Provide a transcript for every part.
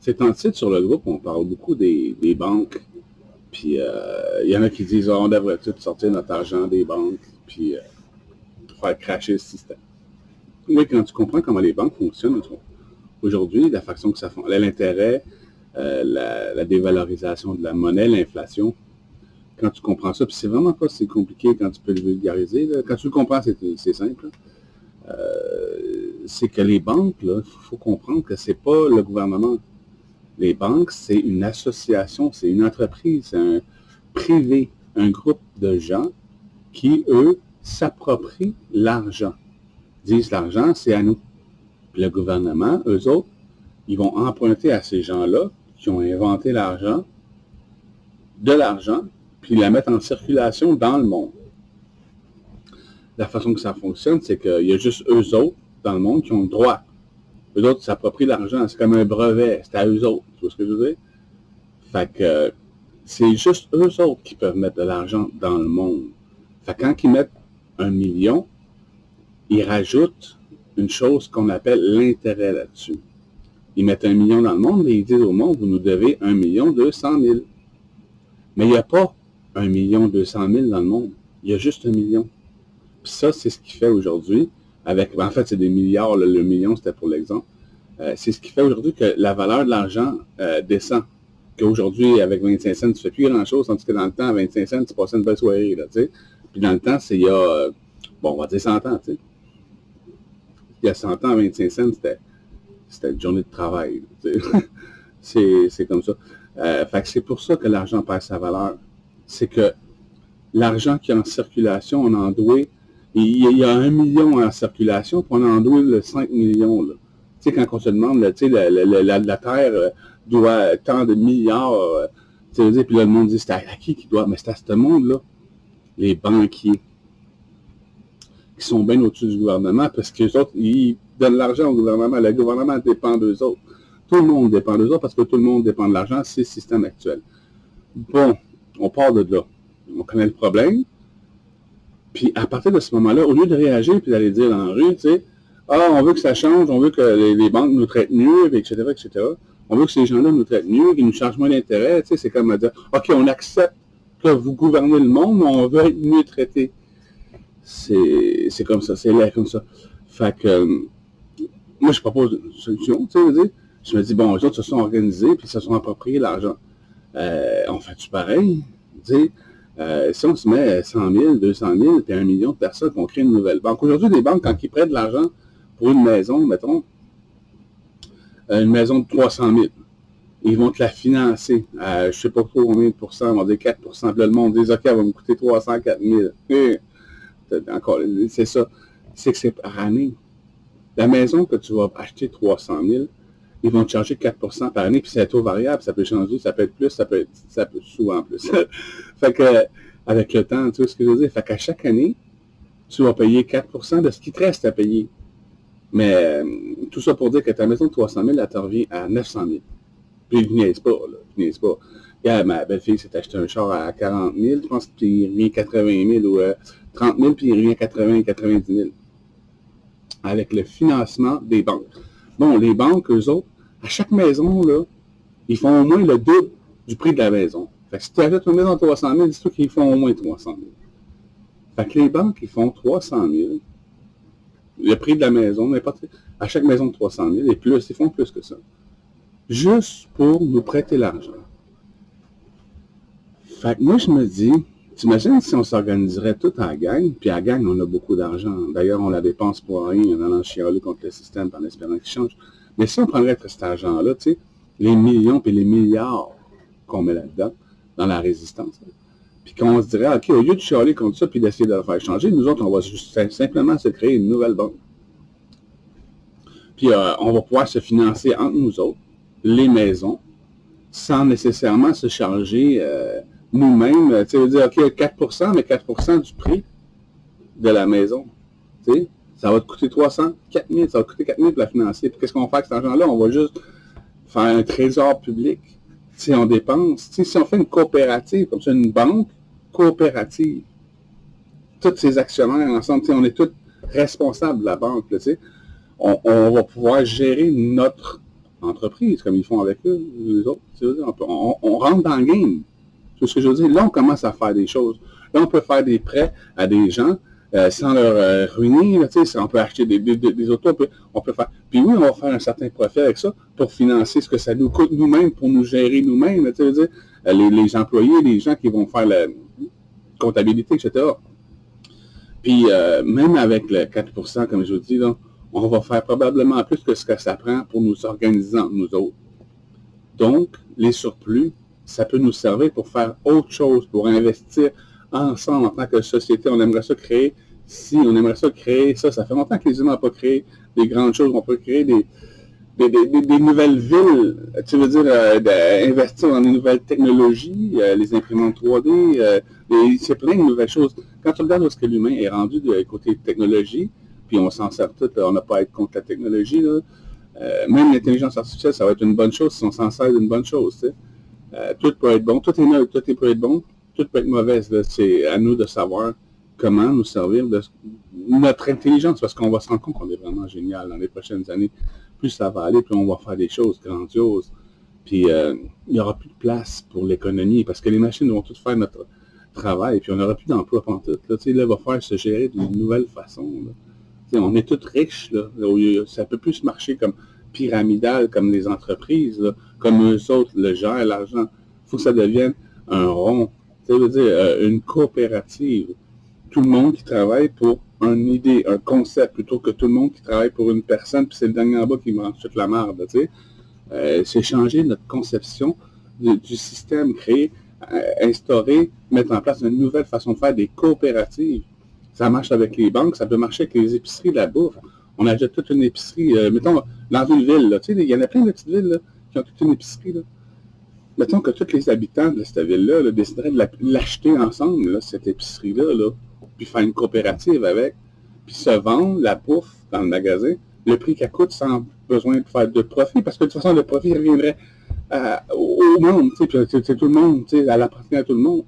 Ces temps-ci, sur le groupe, on parle beaucoup des banques. Puis, il y en a qui disent, on devrait tout sortir notre argent des banques, puis faire crasher le système. Oui, quand tu comprends comment les banques fonctionnent, aujourd'hui, la façon que ça fonctionne, l'intérêt, la dévalorisation de la monnaie, l'inflation, quand tu comprends ça, puis c'est vraiment pas si compliqué quand tu peux le vulgariser, là. Quand tu le comprends, c'est simple. C'est que les banques, il faut comprendre que c'est pas le gouvernement. Les banques, c'est une association, c'est une entreprise, c'est un privé, un groupe de gens qui, eux, s'approprient l'argent. Disent l'argent, c'est à nous. Puis le gouvernement, eux autres, ils vont emprunter à ces gens-là qui ont inventé l'argent, de l'argent, puis la mettre en circulation dans le monde. La façon que ça fonctionne, c'est qu'il y a juste eux autres dans le monde qui ont le droit. Eux autres s'approprient l'argent, c'est comme un brevet, c'est à eux autres, tu vois ce que je veux dire? Fait que c'est juste eux autres qui peuvent mettre de l'argent dans le monde. Fait que quand ils mettent 1 million, ils rajoutent une chose qu'on appelle l'intérêt là-dessus. Ils mettent 1 million dans le monde et ils disent au monde, vous nous devez 1 200 000. Mais il n'y a pas 1 200 000 dans le monde. Il y a juste 1 million. Puis ça, c'est ce qui fait aujourd'hui, en fait, c'est des milliards, le million, c'était pour l'exemple. C'est ce qui fait aujourd'hui que la valeur de l'argent descend. Qu'aujourd'hui, avec 25 cents, tu ne fais plus grand-chose, tandis que dans le temps, à 25 cents, tu passais une belle soirée, là, tu sais. Puis dans le temps, c'est il y a, on va dire 100 ans, tu sais. Il y a 100 ans, 25 cents, c'était une journée de travail, tu sais. C'est comme ça. Fait que c'est pour ça que l'argent perd sa valeur. C'est que l'argent qui est en circulation, on en doit, il y a 1 million en circulation, puis on en doit le 5 millions, là. Tu sais, quand on se demande, là, tu sais, la Terre doit tant de milliards, tu sais, puis là, le monde dit, c'est à qui doit? Mais c'est à ce monde-là, les banquiers, qui sont bien au-dessus du gouvernement, parce que les autres, ils donnent l'argent au gouvernement. Le gouvernement dépend d'eux autres. Tout le monde dépend d'eux autres, parce que tout le monde dépend de l'argent, c'est le système actuel. Bon, on part de là. On connaît le problème. Puis à partir de ce moment-là, au lieu de réagir puis d'aller dire dans la rue, tu sais, on veut que ça change, on veut que les banques nous traitent mieux, etc., etc. On veut que ces gens-là nous traitent mieux, qu'ils nous chargent moins d'intérêt, tu sais, c'est comme à dire, OK, on accepte que vous gouvernez le monde, mais on veut être mieux traité. C'est comme ça, c'est là comme ça. Fait que, moi, je propose une solution, tu sais, je me dis, bon, les autres se sont organisés, puis se sont appropriés l'argent. On fait-tu pareil? Tu sais, si on se met 100 000, 200 000, puis 1 million de personnes, qu'on crée une nouvelle banque. Aujourd'hui, les banques, quand ils prêtent de l'argent pour une maison, mettons, une maison de 300 000, ils vont te la financer à, je ne sais pas trop combien de pourcents, on va dire 4 %. Puis là, le monde dit, OK, elle va me coûter 304 000. Encore, c'est ça. C'est que c'est par année. La maison que tu vas acheter 300 000, ils vont te charger 4 % par année, puis c'est un taux variable, ça peut changer, ça peut être plus, ça peut souvent plus. Fait que, avec le temps, tu vois ce que je veux dire? Fait qu'à chaque année, tu vas payer 4 % de ce qui te reste à payer. Mais tout ça pour dire que ta maison de 300 000, elle te revient à 900 000. Puis il ne niaise pas, là. Il niaise pas. Yeah, ma belle-fille s'est acheté un char à 40 000, je pense, puis il revient 80 000 ou 30 000, puis il revient 90 000. Avec le financement des banques. Bon, les banques, eux autres, à chaque maison, là, ils font au moins le double du prix de la maison. Fait que si tu achètes une maison de 300 000, dis-toi qu'ils font au moins 300 000. Fait que les banques, ils font 300 000. Le prix de la maison, à chaque maison de 300 000, et plus, ils font plus que ça. Juste pour nous prêter l'argent. Fait que moi, je me dis, t'imagines si on s'organiserait tout en gang, puis à gang, on a beaucoup d'argent. D'ailleurs, on la dépense pour rien en allant chialer contre le système en espérant qu'il change. Mais si on prendrait cet argent-là, tu sais, les millions puis les milliards qu'on met là-dedans, dans la résistance, là, puis qu'on se dirait, OK, au lieu de chialer contre ça puis d'essayer de le faire changer, nous autres, on va juste simplement se créer une nouvelle banque. Puis on va pouvoir se financer entre nous autres, les maisons, sans nécessairement se charger nous-mêmes. Tu sais, dire, OK, 4 %, mais 4 % du prix de la maison. Tu sais, ça va te coûter 300, 4 000, ça va te coûter 4 000 pour la financer. Puis qu'est-ce qu'on fait avec cet argent-là? On va juste faire un trésor public. Tu sais, on dépense. Tu sais, si on fait une coopérative, comme ça, une banque coopérative, tous ces actionnaires ensemble, tu sais, on est tous responsables de la banque, là, tu sais. On va pouvoir gérer notre entreprise, comme ils font avec eux, les autres. On rentre dans le game. C'est ce que je veux dire. Là, on commence à faire des choses. Là, on peut faire des prêts à des gens sans leur ruiner. Là, on peut acheter des autos. On peut faire. Puis oui, on va faire un certain profit avec ça pour financer ce que ça nous coûte nous-mêmes, pour nous gérer nous-mêmes. Tu sais, les employés, les gens qui vont faire la comptabilité, etc. Puis même avec le 4%, comme je vous dis, là, on va faire probablement plus que ce que ça prend pour nous organiser entre nous autres. Donc, les surplus, ça peut nous servir pour faire autre chose, pour investir ensemble en tant que société. On aimerait ça créer, on aimerait ça créer ça. Ça fait longtemps que les humains n'ont pas créé des grandes choses. On peut créer des nouvelles villes, tu veux dire, investir dans des nouvelles technologies, les imprimantes 3D, c'est plein de nouvelles choses. Quand tu regardes où est-ce que l'humain est rendu de côté technologie, puis on s'en sert tout, on n'a pas à être contre la technologie, là. Même l'intelligence artificielle, ça va être une bonne chose si on s'en sert d'une bonne chose, tu sais. Tout peut être bon, tout est neutre, tout peut être bon, tout peut être mauvais. C'est à nous de savoir comment nous servir de notre intelligence, parce qu'on va se rendre compte qu'on est vraiment génial dans les prochaines années. Plus ça va aller, plus on va faire des choses grandioses. Puis il n'y aura plus de place pour l'économie, parce que les machines vont toutes faire notre travail, puis on n'aura plus d'emploi pantoute. Là, il va falloir se gérer d'une nouvelle façon. On est tous riches, là. Ça ne peut plus se marcher comme pyramidal, comme les entreprises, là, comme eux autres le gèrent, l'argent. Il faut que ça devienne un rond, ça veut dire une coopérative. Tout le monde qui travaille pour une idée, un concept, plutôt que tout le monde qui travaille pour une personne, puis c'est le dernier en bas qui mange toute la merde, tu sais. C'est changer notre conception du système, créer, instaurer, mettre en place une nouvelle façon de faire des coopératives. Ça marche avec les banques, ça peut marcher avec les épiceries de la bouffe. On achète toute une épicerie, mettons, dans une ville, là, tu sais, il y en a plein de petites villes là, qui ont toute une épicerie. Là. Mettons que tous les habitants de cette ville-là là, décideraient de l'acheter ensemble, là, cette épicerie-là, là, puis faire une coopérative avec, puis se vendre la bouffe dans le magasin, le prix qu'elle coûte sans besoin de faire de profit, parce que de toute façon, le profit reviendrait au monde, tu sais, puis tout le monde, tu sais, elle appartient à tout le monde.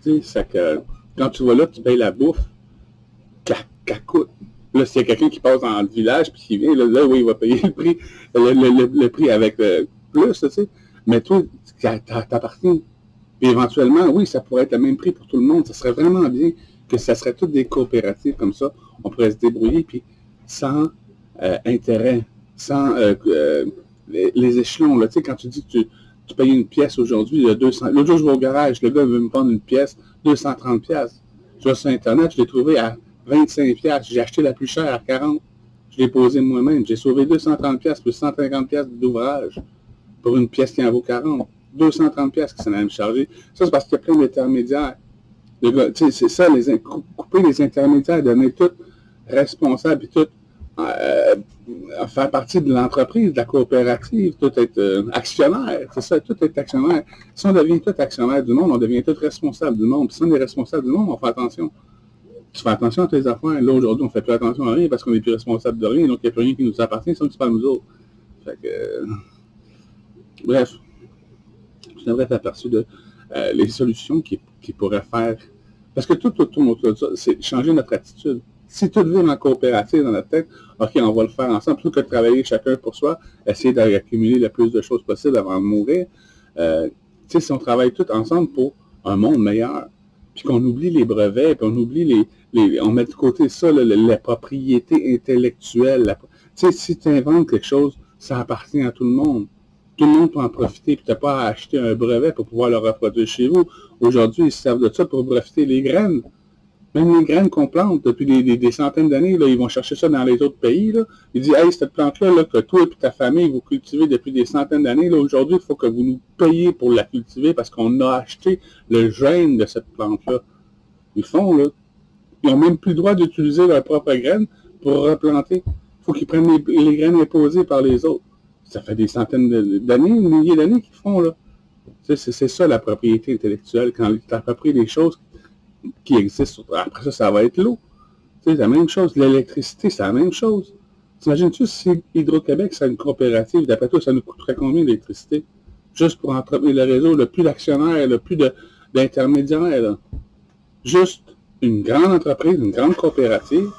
Tu sais, c'est que quand tu vas là, tu payes la bouffe, qu'elle coûte. Là, s'il y a quelqu'un qui passe dans le village puis qui vient, là oui, il va payer le prix avec plus, tu sais. Mais toi, t'appartiens. Puis éventuellement, oui, ça pourrait être le même prix pour tout le monde. Ça serait vraiment bien que ça serait toutes des coopératives comme ça. On pourrait se débrouiller, puis sans intérêt, sans les échelons. Là, tu sais, quand tu dis que tu payes une pièce aujourd'hui, il y a 200. L'autre jour, je vais au garage, le gars veut me vendre une pièce, 230 pièces. Je vais sur Internet, je l'ai trouvé à 25 pièces. J'ai acheté la plus chère à 40. Je l'ai posée moi-même. J'ai sauvé 230 pièces plus 150 pièces d'ouvrage pour une pièce qui en vaut 40. 230 pièces qui s'en allait me charger. Ça, c'est parce qu'il y a plein d'intermédiaires. C'est ça, couper les intermédiaires, devenir tout responsable et tout faire partie de l'entreprise, de la coopérative, tout être actionnaire. C'est ça, tout être actionnaire. Si on devient tout actionnaire du monde, on devient tout responsable du monde. Puis si on est responsable du monde, on fait attention. Tu fais attention à tes affaires. Là, aujourd'hui, on ne fait plus attention à rien parce qu'on n'est plus responsable de rien. Donc, il n'y a plus rien qui nous appartient, ça, c'est pas nous autres. Fait que, bref, c'est un bref aperçu de les solutions qui pourraient faire. Parce que tout tourne autour de ça, c'est changer notre attitude. Si tout vient en coopérative dans notre tête, OK, on va le faire ensemble, plutôt que de travailler chacun pour soi, essayer d'accumuler le plus de choses possible avant de mourir. Si on travaille tous ensemble pour un monde meilleur, puis qu'on oublie les brevets, puis on oublie on met de côté ça, la propriété intellectuelle. Si tu inventes quelque chose, ça appartient à tout le monde. Tout le monde peut en profiter, puis tu n'as pas à acheter un brevet pour pouvoir le reproduire chez vous. Aujourd'hui, ils se servent de ça pour breveter les graines. Même les graines qu'on plante depuis des centaines d'années, là, ils vont chercher ça dans les autres pays. Là. Ils disent, hey, cette plante-là, là, que toi et ta famille, vous cultivez depuis des centaines d'années, là, aujourd'hui, il faut que vous nous payiez pour la cultiver parce qu'on a acheté le gène de cette plante-là. Ils font, là. Ils n'ont même plus le droit d'utiliser leurs propres graines pour replanter. Il faut qu'ils prennent les graines imposées par les autres. Ça fait des centaines d'années, des milliers d'années qu'ils font, là. C'est ça, la propriété intellectuelle, quand tu appropries des choses qui existent. Après ça va être l'eau. C'est la même chose. L'électricité, c'est la même chose. T'imagines-tu si Hydro-Québec, c'est une coopérative, d'après toi, ça nous coûterait combien d'électricité? Juste pour entretenir le réseau, le plus d'actionnaires, le plus d'intermédiaires, là. Juste une grande entreprise, une grande coopérative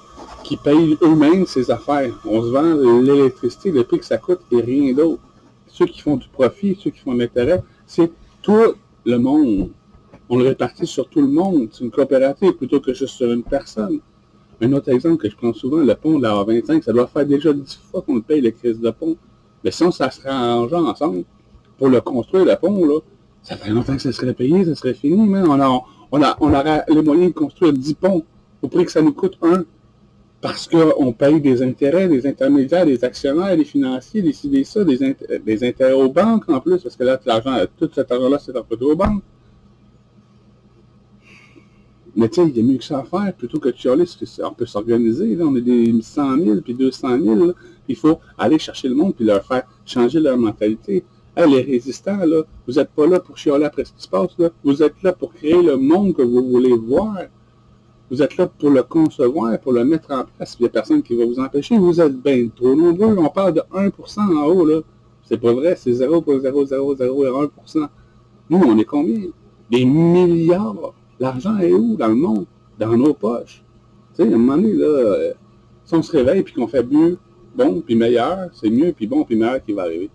qui paye eux-mêmes ses affaires. On se vend l'électricité, le prix que ça coûte et rien d'autre. ceux qui font du profit, ceux qui font de l'intérêt, c'est tout le monde. On le répartit sur tout le monde. C'est une coopérative plutôt que juste sur une personne. Un autre exemple que je prends souvent, le pont de la A25, ça doit faire déjà 10 fois qu'on le paye, les crises de pont. Mais si on ça serait arrangé ensemble pour le construire, le pont, là, ça fait longtemps que ça serait payé, ça serait fini, mais on aurait les moyens de construire 10 ponts au prix que ça nous coûte un. Parce qu'on paye des intérêts, des intermédiaires, des actionnaires, des financiers, des intérêts aux banques en plus, parce que là, tout cet argent-là, c'est emprunté aux banques. Mais tu sais, il y a mieux que ça à faire, plutôt que de chialer, on peut s'organiser, là, on est des 100 000, puis 200 000, là, il faut aller chercher le monde, puis leur faire changer leur mentalité. Hey, les résistants, là, vous n'êtes pas là pour chialer après ce qui se passe, là, vous êtes là pour créer le monde que vous voulez voir. Vous êtes là pour le concevoir, pour le mettre en place. Il n'y a personne qui va vous empêcher. Vous êtes bien trop nombreux. On parle de 1% en haut, là. C'est pas vrai, c'est 0,0001%. Nous, on est combien? Des milliards. L'argent est où dans le monde? Dans nos poches. Tu sais, à un moment donné, là, si on se réveille et qu'on fait mieux, bon, puis meilleur, c'est mieux, puis bon, puis meilleur qui va arriver.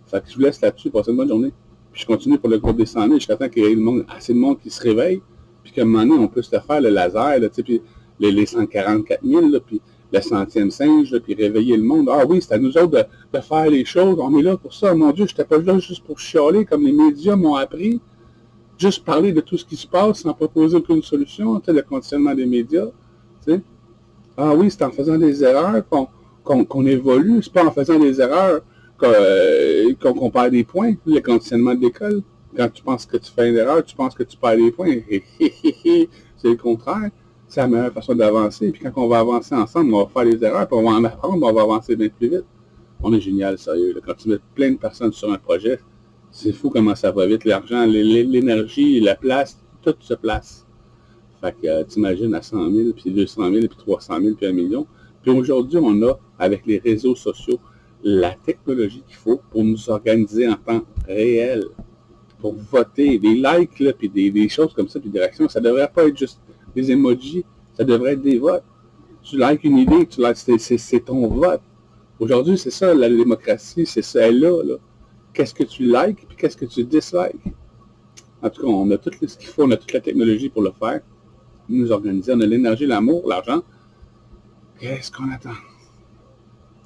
Fait que je vous laisse là-dessus. Passez une bonne journée. Puis je continue pour le groupe des 100 000 jusqu'à temps qu'il y ait assez de monde qui se réveille. Puis qu'à un moment donné, on peut se faire le laser, là, puis les 144 000, là, puis le centième singe, là, puis réveiller le monde. Ah oui, c'est à nous autres de faire les choses. On est là pour ça. Mon Dieu, je n'étais pas là juste pour chialer comme les médias m'ont appris. Juste parler de tout ce qui se passe sans proposer aucune solution, tu sais, le conditionnement des médias. Tu sais. Ah oui, c'est en faisant des erreurs qu'on évolue. C'est pas en faisant des erreurs qu'on perd des points, le conditionnement de l'école. Quand tu penses que tu fais une erreur, tu penses que tu perds des points. C'est le contraire. C'est la meilleure façon d'avancer. Puis quand on va avancer ensemble, on va faire les erreurs, puis on va en apprendre, on va avancer bien plus vite. On est génial, sérieux. Là. Quand tu mets plein de personnes sur un projet, c'est fou comment ça va vite. L'argent, l'énergie, la place, tout se place. Fait que t'imagines à 100 000, puis 200 000, puis 300 000, puis 1 million. Puis aujourd'hui, on a, avec les réseaux sociaux, la technologie qu'il faut pour nous organiser en temps réel. Pour voter, des likes, là, puis des choses comme ça, puis des réactions, ça devrait pas être juste des emojis, ça devrait être des votes. Tu likes une idée, c'est ton vote. Aujourd'hui, c'est ça, la démocratie, c'est ça, elle là. Qu'est-ce que tu likes, puis qu'est-ce que tu dislikes. En tout cas, on a tout ce qu'il faut, on a toute la technologie pour le faire. Nous organiser, on a l'énergie, l'amour, l'argent. Qu'est-ce qu'on attend?